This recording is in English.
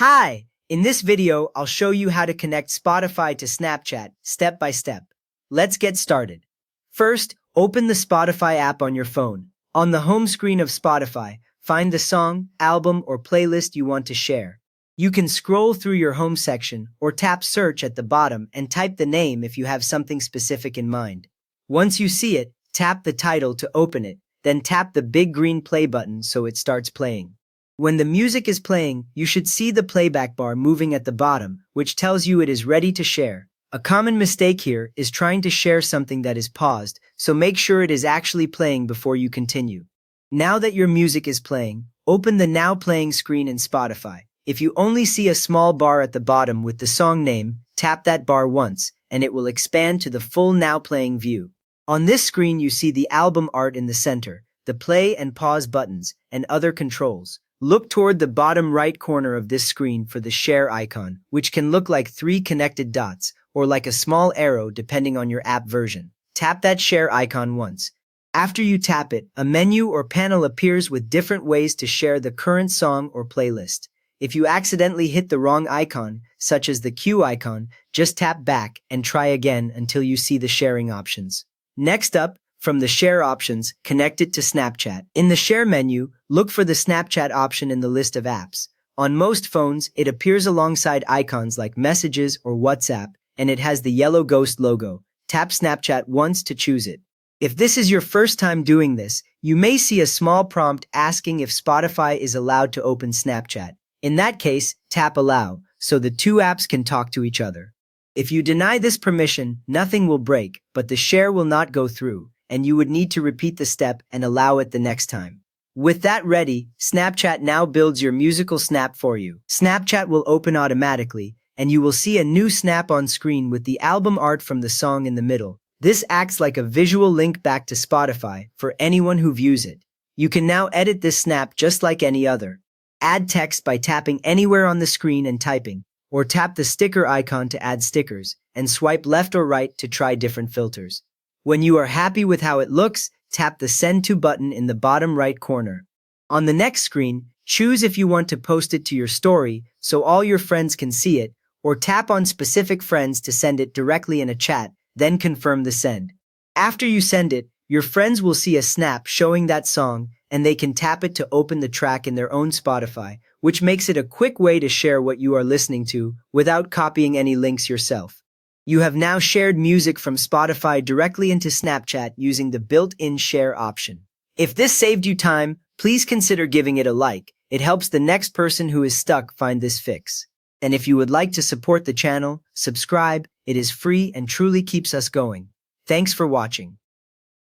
Hi! In this video, I'll show you how to connect Spotify to Snapchat step by step. Let's get started. First, open the Spotify app on your phone. On the home screen of Spotify, find the song, album, or playlist you want to share. You can scroll through your home section or tap search at the bottom and type the name if you have something specific in mind. Once you see it, tap the title to open it, then tap the big green play button so it starts playing. When the music is playing, you should see the playback bar moving at the bottom, which tells you it is ready to share. A common mistake here is trying to share something that is paused, so make sure it is actually playing before you continue. Now that your music is playing, open the Now Playing screen in Spotify. If you only see a small bar at the bottom with the song name, tap that bar once, and it will expand to the full Now Playing view. On this screen you see the album art in the center, the play and pause buttons, and other controls. Look toward the bottom right corner of this screen for the share icon, which can look like 3 connected dots, or like a small arrow depending on your app version. Tap that share icon once. After you tap it, a menu or panel appears with different ways to share the current song or playlist. If you accidentally hit the wrong icon, such as the Q icon, just tap back and try again until you see the sharing options. Next up, from the Share options, connect it to Snapchat. In the Share menu, look for the Snapchat option in the list of apps. On most phones, it appears alongside icons like Messages or WhatsApp, and it has the yellow ghost logo. Tap Snapchat once to choose it. If this is your first time doing this, you may see a small prompt asking if Spotify is allowed to open Snapchat. In that case, tap Allow, so the two apps can talk to each other. If you deny this permission, nothing will break, but the share will not go through, and you would need to repeat the step and allow it the next time. With that ready, Snapchat now builds your musical snap for you. Snapchat will open automatically, and you will see a new snap on screen with the album art from the song in the middle. This acts like a visual link back to Spotify for anyone who views it. You can now edit this snap just like any other. Add text by tapping anywhere on the screen and typing, or tap the sticker icon to add stickers, and swipe left or right to try different filters. When you are happy with how it looks, tap the Send To button in the bottom right corner. On the next screen, choose if you want to post it to your story so all your friends can see it, or tap on specific friends to send it directly in a chat, then confirm the send. After you send it, your friends will see a snap showing that song, and they can tap it to open the track in their own Spotify, which makes it a quick way to share what you are listening to without copying any links yourself. You have now shared music from Spotify directly into Snapchat using the built-in share option. If this saved you time, please consider giving it a like. It helps the next person who is stuck find this fix. And if you would like to support the channel, subscribe. It is free and truly keeps us going. Thanks for watching.